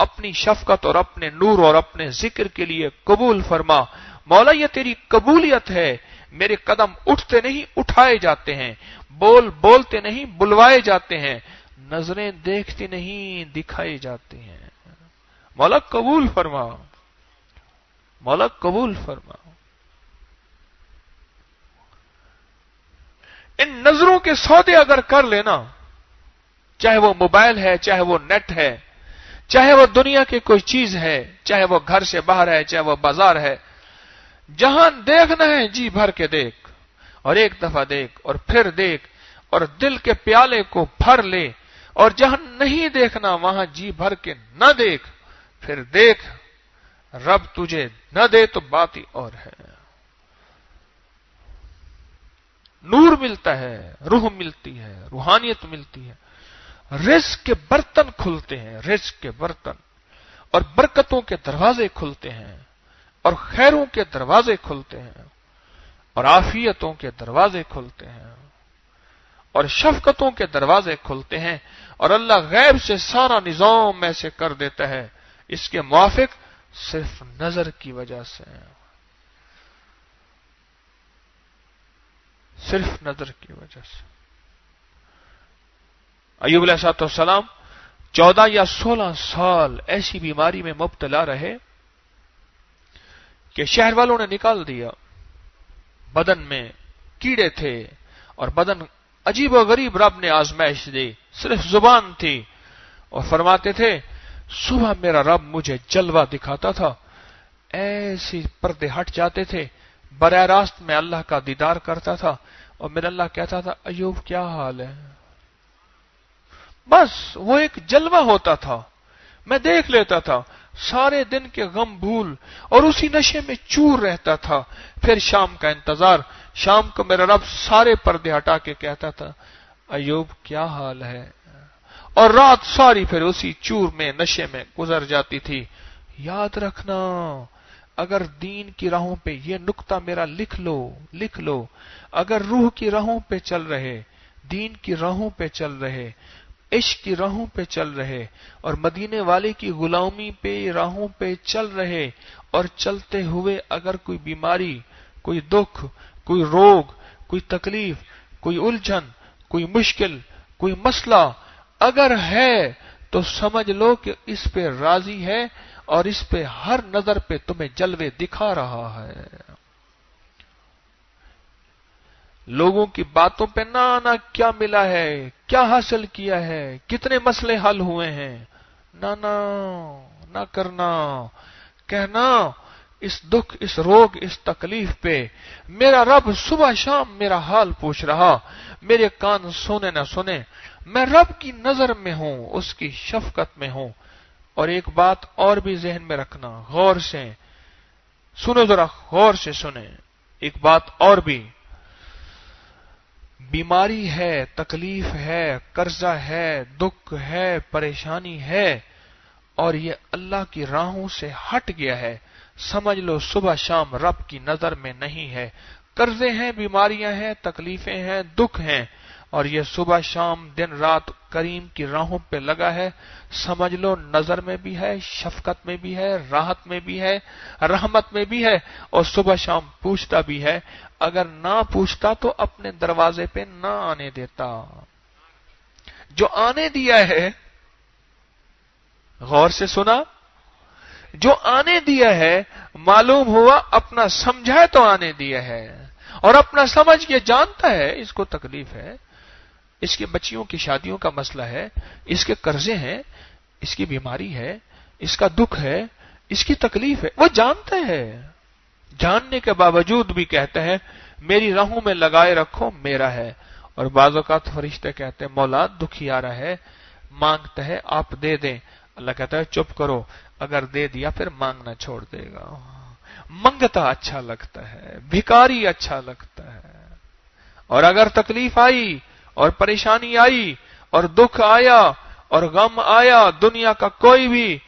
اپنی شفقت اور اپنے نور اور اپنے ذکر کے لیے قبول فرما. مولا یہ تیری قبولیت ہے. میرے قدم اٹھتے نہیں اٹھائے جاتے ہیں، بول بولتے نہیں بلوائے جاتے ہیں، نظریں دیکھتی نہیں دکھائے جاتے ہیں. مولا قبول فرما، مولا قبول فرما. ان نظروں کے سودے اگر کر لینا، چاہے وہ موبائل ہے، چاہے وہ نیٹ ہے، چاہے وہ دنیا کی کوئی چیز ہے، چاہے وہ گھر سے باہر ہے، چاہے وہ بازار ہے، جہاں دیکھنا ہے جی بھر کے دیکھ، اور ایک دفعہ دیکھ اور پھر دیکھ، اور دل کے پیالے کو بھر لے. اور جہاں نہیں دیکھنا وہاں جی بھر کے نہ دیکھ، پھر دیکھ رب تجھے نہ دے تو بات ہی اور ہے. نور ملتا ہے، روح ملتی ہے، روحانیت ملتی ہے، رزق کے برتن کھلتے ہیں، رزق کے برتن، اور برکتوں کے دروازے کھلتے ہیں، اور خیروں کے دروازے کھلتے ہیں، اور عافیتوں کے دروازے کھلتے ہیں، اور شفقتوں کے دروازے کھلتے ہیں. اور اللہ غیب سے سارا نظام ایسے کر دیتا ہے، اس کے موافق صرف نظر کی وجہ سے، صرف نظر کی وجہ سے. ایوب علیہ السلام 14 یا 16 سال ایسی بیماری میں مبتلا رہے کہ شہر والوں نے نکال دیا. بدن میں کیڑے تھے اور بدن عجیب و غریب رب نے آزمائش دی، صرف زبان تھی. اور فرماتے تھے صبح میرا رب مجھے جلوہ دکھاتا تھا، ایسی پردے ہٹ جاتے تھے، براہ راست میں اللہ کا دیدار کرتا تھا، اور میرا اللہ کہتا تھا ایوب کیا حال ہے. بس وہ ایک جلوہ ہوتا تھا، میں دیکھ لیتا تھا، سارے دن کے غم بھول اور اسی نشے میں چور رہتا تھا. پھر شام کا انتظار، شام کو میرا رب سارے پردے ہٹا کے کہتا تھا ایوب کیا حال ہے، اور رات ساری پھر اسی چور میں نشے میں گزر جاتی تھی. یاد رکھنا اگر دین کی راہوں پہ یہ نقطہ میرا لکھ لو، اگر روح کی راہوں پہ چل رہے، دین کی راہوں پہ چل رہے، عشق کی راہوں پہ چل رہے، اور مدینے والے کی غلامی پہ راہوں پہ چل رہے، اور چلتے ہوئے اگر کوئی بیماری، کوئی دکھ، کوئی روگ، کوئی تکلیف، کوئی الجھن، کوئی مشکل، کوئی مسئلہ اگر ہے تو سمجھ لو کہ اس پہ راضی ہے اور اس پہ ہر نظر پہ تمہیں جلوے دکھا رہا ہے. لوگوں کی باتوں پہ نہ کیا ملا ہے، کیا حاصل کیا ہے، کتنے مسئلے حل ہوئے ہیں، نہ کرنا. کہنا اس دکھ، اس روگ، اس تکلیف پہ میرا رب صبح شام میرا حال پوچھ رہا، میرے کان سنے نہ سنے، میں رب کی نظر میں ہوں، اس کی شفقت میں ہوں. اور ایک بات اور بھی ذہن میں رکھنا، غور سے سنو، ذرا غور سے سنیں. ایک بات اور بھی، بیماری ہے، تکلیف ہے، قرضہ ہے، دکھ ہے، پریشانی ہے، اور یہ اللہ کی راہوں سے ہٹ گیا ہے، سمجھ لو صبح شام رب کی نظر میں نہیں ہے. قرضے ہیں، بیماریاں ہیں، تکلیفیں ہیں، دکھ ہیں، اور یہ صبح شام دن رات کریم کی راہوں پہ لگا ہے، سمجھ لو نظر میں بھی ہے، شفقت میں بھی ہے، راحت میں بھی ہے، رحمت میں بھی ہے، اور صبح شام پوچھتا بھی ہے. اگر نہ پوچھتا تو اپنے دروازے پہ نہ آنے دیتا. جو آنے دیا ہے، غور سے سنا، جو آنے دیا ہے معلوم ہوا اپنا سمجھا تو آنے دیا ہے، اور اپنا سمجھ کے جانتا ہے اس کو تکلیف ہے، اس کے بچیوں کی شادیوں کا مسئلہ ہے، اس کے قرضے ہیں، اس کی بیماری ہے، اس کا دکھ ہے، اس کی تکلیف ہے، وہ جانتا ہے، جاننے کے باوجود بھی کہتے ہیں میری راہوں میں لگائے رکھو، میرا ہے۔ اور بعض اوقات فرشتے کہتے ہیں مولا دکھیارا ہے، مانگتا ہے آپ دے دیں، اللہ کہتا ہے چپ کرو، اگر دے دیا پھر مانگنا چھوڑ دے گا۔ منگتا اچھا لگتا ہے، بھکاری اچھا لگتا ہے، اور اگر تکلیف آئی اور پریشانی آئی اور دکھ آیا اور غم آیا دنیا کا کوئی بھی،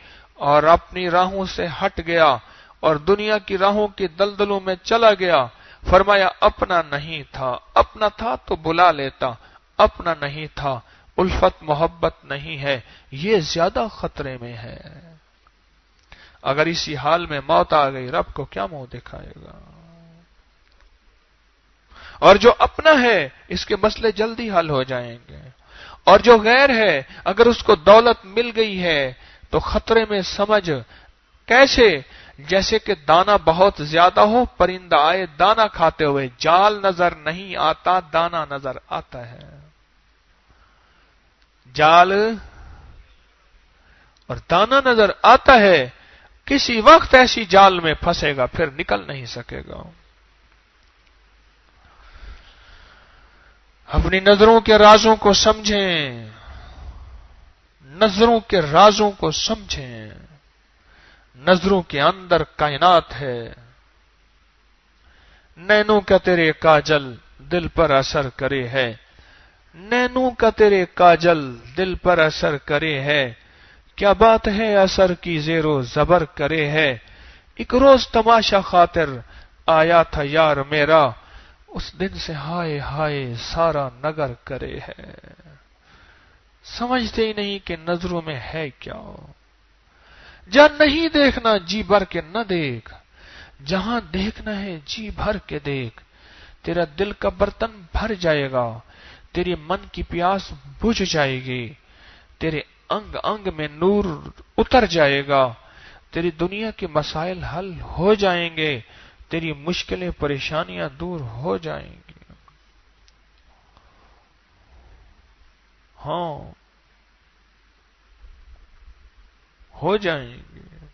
اور اپنی راہوں سے ہٹ گیا اور دنیا کی راہوں کی دلدلوں میں چلا گیا، فرمایا اپنا نہیں تھا، اپنا تھا تو بلا لیتا، اپنا نہیں تھا، الفت محبت نہیں ہے، یہ زیادہ خطرے میں ہے۔ اگر اسی حال میں موت آ گئی رب کو کیا منہ دکھائے گا؟ اور جو اپنا ہے اس کے مسئلے جلدی حل ہو جائیں گے، اور جو غیر ہے اگر اس کو دولت مل گئی ہے تو خطرے میں سمجھ، کیسے؟ جیسے کہ دانا بہت زیادہ ہو، پرندہ آئے دانا کھاتے ہوئے، جال نظر نہیں آتا، دانا نظر آتا ہے، جال اور دانا نظر آتا ہے، کسی وقت ایسی جال میں پھنسے گا پھر نکل نہیں سکے گا۔ اپنی نظروں کے رازوں کو سمجھیں، نظروں کے رازوں کو سمجھیں، نظروں کے اندر کائنات ہے، نینوں کا تیرے کاجل دل پر اثر کرے ہے، نینوں کا تیرے کاجل دل پر اثر کرے ہے، کیا بات ہے اثر کی زیر و زبر کرے ہے، ایک روز تماشا خاطر آیا تھا یار میرا، اس دن سے ہائے ہائے سارا نگر کرے ہے۔ سمجھتے ہی نہیں کہ نظروں میں ہے کیا، جہاں نہیں دیکھنا جی بھر کے نہ دیکھ، جہاں دیکھنا ہے جی بھر کے دیکھ، تیرا دل کا برتن بھر جائے گا، تیری من کی پیاس بجھ جائے گی، تیرے انگ انگ میں نور اتر جائے گا، تیری دنیا کے مسائل حل ہو جائیں گے، تیری مشکلیں پریشانیاں دور ہو جائیں گی۔ ہاں ہو جائیں گے۔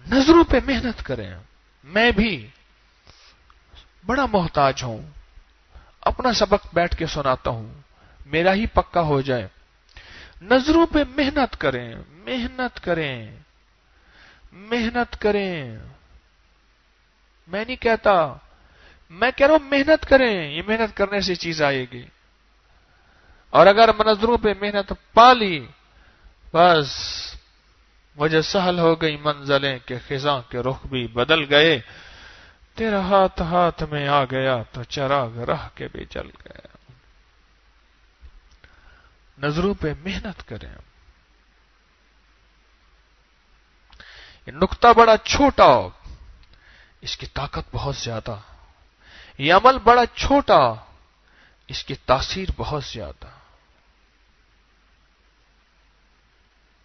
نظروں پہ محنت کریں۔ میں بھی بڑا محتاج ہوں، اپنا سبق بیٹھ کے سناتا ہوں، میرا ہی پکا ہو جائے۔ نظروں پہ محنت کریں، محنت کریں، محنت کریں۔ میں نہیں کہتا، میں کہہ رہا ہوں محنت کریں، یہ محنت کرنے سے چیز آئے گی، اور اگر نظروں پہ محنت پا لی بس مجھے سہل ہو گئی منزلیں کہ خزاں کے رخ بھی بدل گئے، تیرا ہاتھ ہاتھ میں آ گیا تو چراغ راہ کے بھی جل گیا۔ نظروں پہ محنت کریں۔ یہ نقطہ بڑا چھوٹا، اس کی طاقت بہت زیادہ، یہ عمل بڑا چھوٹا، اس کی تاثیر بہت زیادہ۔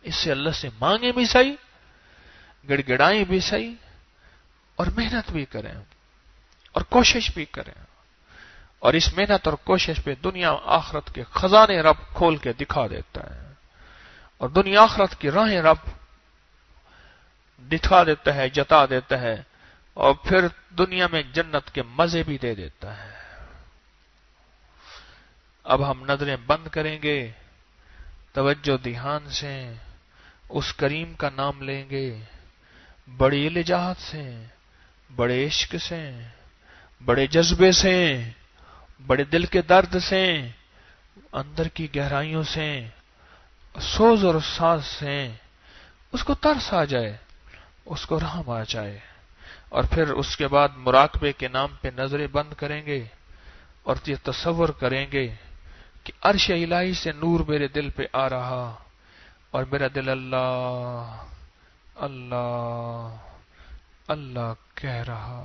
اس سے اللہ سے مانگیں بھی صحیح، گڑ گڑائیں بھی صحیح، اور محنت بھی کریں اور کوشش بھی کریں، اور اس محنت اور کوشش پہ دنیا آخرت کے خزانے رب کھول کے دکھا دیتا ہے، اور دنیا آخرت کی راہیں رب دکھا دیتا ہے، جتا دیتا ہے، اور پھر دنیا میں جنت کے مزے بھی دے دیتا ہے۔ اب ہم نظریں بند کریں گے، توجہ دھیان سے اس کریم کا نام لیں گے، بڑی لجاجت سے، بڑے عشق سے، بڑے جذبے سے، بڑے دل کے درد سے، اندر کی گہرائیوں سے، سوز اور ساز سے اس کو ترس آ جائے، اس کو رحم آ جائے، اور پھر اس کے بعد مراقبے کے نام پہ نظریں بند کریں گے اور یہ تصور کریں گے کہ عرش الہی سے نور میرے دل پہ آ رہا، اور میرا دل اللہ اللہ اللہ کہہ رہا،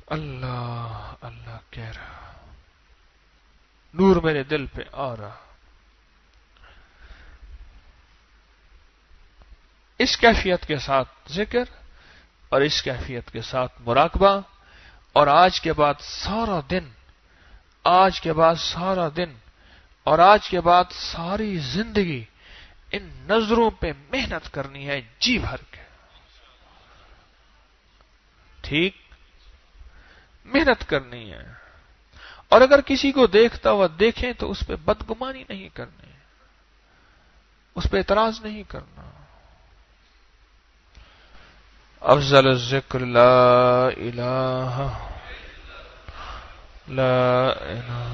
اللہ اللہ کہہ رہا۔ نور میرے دل پہ آ رہا. اس کیفیت کے ساتھ ذکر اور اس کیفیت کے ساتھ مراقبہ، اور آج کے بعد سارا دن، آج کے بعد سارا دن اور آج کے بعد ساری زندگی ان نظروں پہ محنت کرنی ہے جی بھر کے. ٹھیک، محنت کرنی ہے. اور اگر کسی کو دیکھتا ہوا دیکھیں تو اس پہ بدگمانی نہیں کرنی، اس پہ اعتراض نہیں کرنا. افضل الذکر لا الہ لا الہ.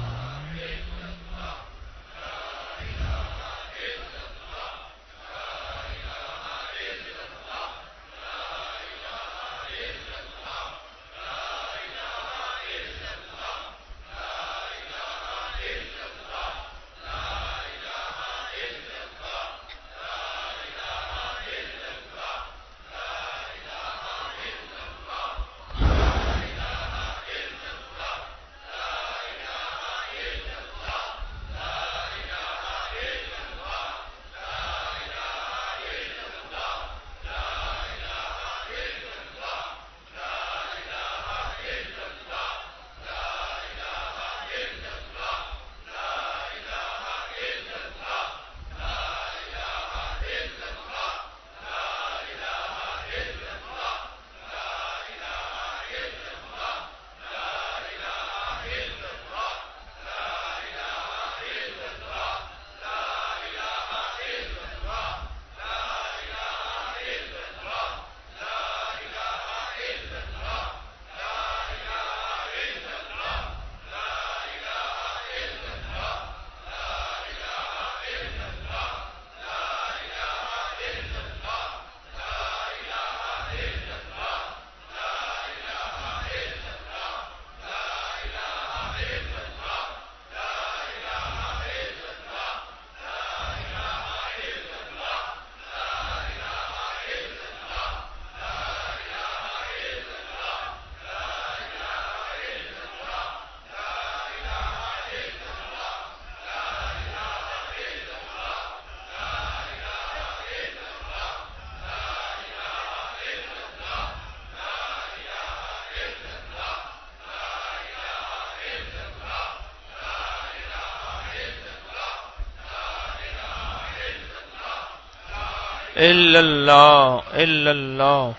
الا اللہ الا اللہ.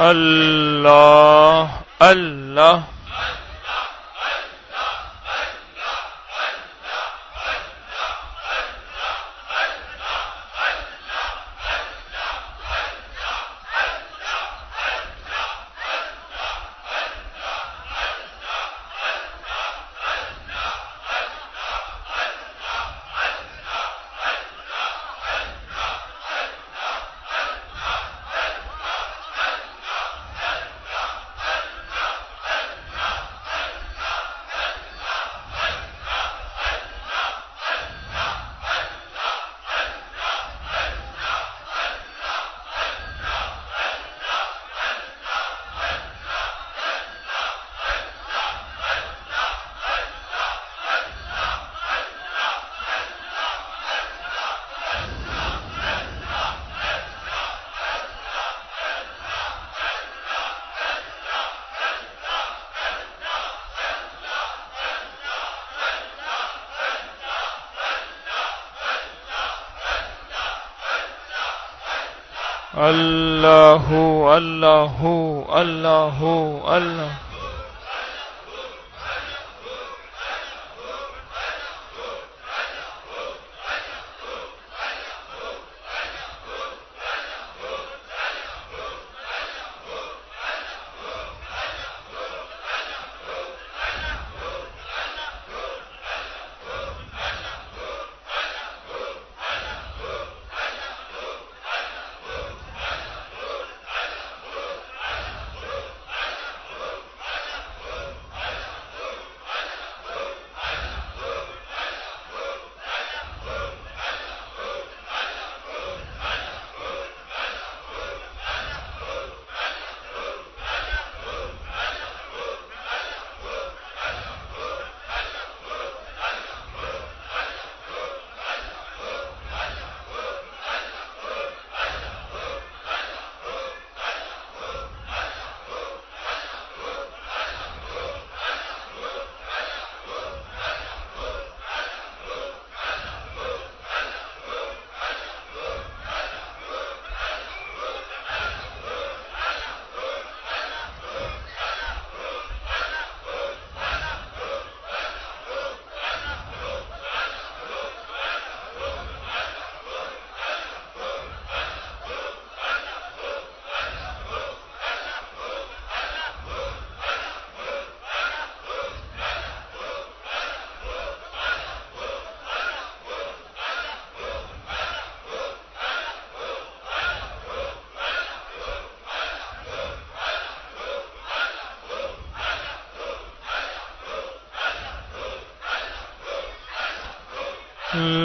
اللہ اللہ. اللہ اللہ اللہ اللہ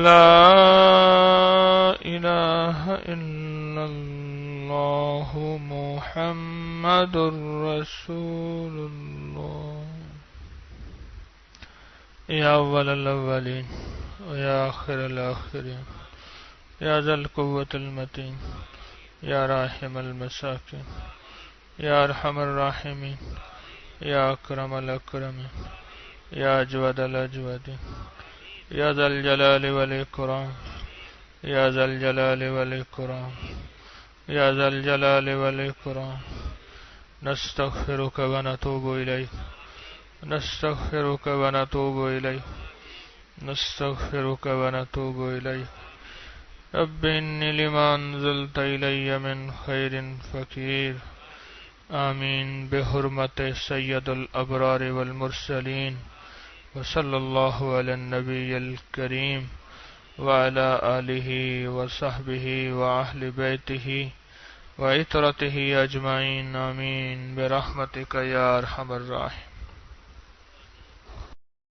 لا الہ الا اللہ محمد رسول اللہ یا اول الاولین یا آخر الاخرین یا ذا القوة المتین یا راحم المساکین یا ارحم الراحمین یا اکرم الاکرمین یا اجود الاجودین یا ذا الجلال والاکرام یا ذا الجلال والاکرام یا ذا الجلال والاکرام نستغفرک ونتوب الیک نستغفرک ونتوب الیک نستغفرک ونتوب الیک رب انی لما انزلت الی من خیر فقیر آمین بحرمت سید الابرار والمرسلین وصلی اللہ علی النبی الکریم وعلی آلہ وصحبہ وأہل بیتہ وعطرتہ اجمعین آمین برحمتک یا ارحم الراحمین.